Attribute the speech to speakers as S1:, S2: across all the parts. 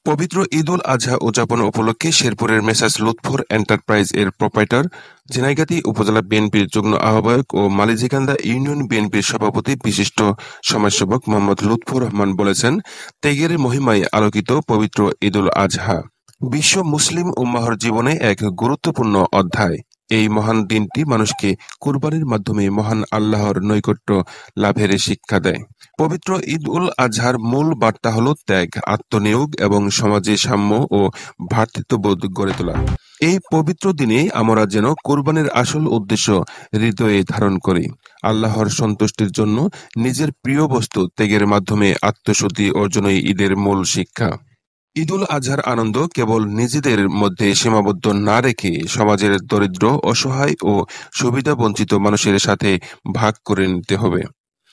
S1: পবিত্র ঈদ-উল আজহা উদযাপন উপলক্ষে শেরপুরের মেসার্স লুৎফর এন্টারপ্রাইজ এর প্রোপাইটর, ঝিনাইগাতী উপজেলা বিএনপির যুগ্ম আহ্বায়ক ও মালিঝিকান্দা ইউনিয়ন বিএনপির সভাপতি বিশিষ্ট সমাজসেবক মোহাম্মদ লুৎফর রহমান বলেছেন, ত্যাগের মহিমায় আলোকিত পবিত্র ঈদ-উল আজহা বিশ্ব মুসলিম উম্মাহর জীবনে এক গুরুত্বপূর্ণ অধ্যায়। এই মহান দিনটি মানুষকে কুরবানির মাধ্যমে মহান আল্লাহর নৈকট্য লাভের শিক্ষা দেয়। পবিত্র ঈদ-উল আজহার মূল বার্তা হল ত্যাগ, আত্মনিয়োগ এবং সমাজে সাম্য ও ভ্রাতৃত্ববোধ গড়ে তোলা। এই পবিত্র দিনে আমরা যেন কোরবানির আসল উদ্দেশ্য হৃদয়ে ধারণ করি, আল্লাহর সন্তুষ্টির জন্য নিজের প্রিয় বস্তু ত্যাগের মাধ্যমে আত্মশুদ্ধি অর্জনই ঈদের মূল শিক্ষা। ঈদ-উল আজহার আনন্দ কেবল নিজেদের মধ্যে সীমাবদ্ধ না রেখে সমাজের দরিদ্র, অসহায় ও সুবিধাবঞ্চিত মানুষের সাথে ভাগ করে নিতে হবে।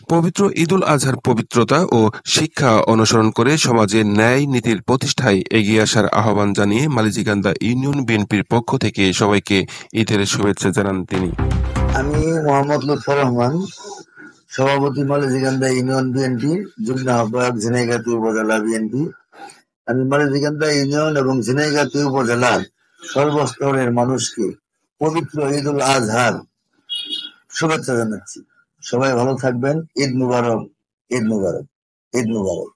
S1: পবিত্র ঈদ-উল আজহার পবিত্রতা ও শিক্ষা অনুসরণ করে সমাজে ন্যায় নীতির প্রতিষ্ঠায় এগিয়ে আসার আহ্বান জানিয়ে মালিঝিকান্দা ইউনিয়ন বিএনপির পক্ষ থেকে সবাইকে ঈদের শুভেচ্ছা জানান তিনি।
S2: আমি মোহাম্মদ লুৎফর রহমান, সভাপতি মালিঝিকান্দা ইউনিয়ন বিএনপি, যুগ্ম আহ্বায়ক ঝিনাইগাতী উপজেলা বিএনপি। আমি মালিঝিকান্দা ইউনিয়ন এবং ঝিনাইগাতী উপজেলার সর্বস্তরের মানুষকে পবিত্র ঈদ-উল আজহার শুভেচ্ছা জানাচ্ছি। সবাই ভালো থাকবেন। ঈদ মুবারক, ঈদ মুবারক, ঈদ মুবারক।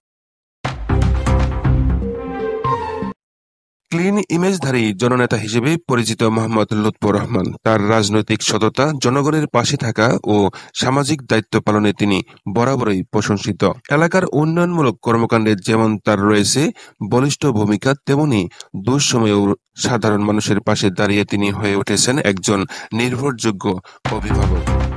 S1: ক্লিন ইমেজধারী জননেতা হিসেবে পরিচিত মোহাম্মদ লুৎফর রহমান তার রাজনৈতিক সততা, জনগণের পাশে থাকা ও সামাজিক দায়িত্ব পালনে তিনি বরাবরই প্রশংসিত। এলাকার উন্নয়নমূলক কর্মকাণ্ডে যেমন তার রয়েছে বলিষ্ঠ ভূমিকা, তেমনি দুঃসময়েও সাধারণ মানুষের পাশে দাঁড়িয়ে তিনি হয়ে উঠেছেন একজন নির্ভরযোগ্য অভিভাবক।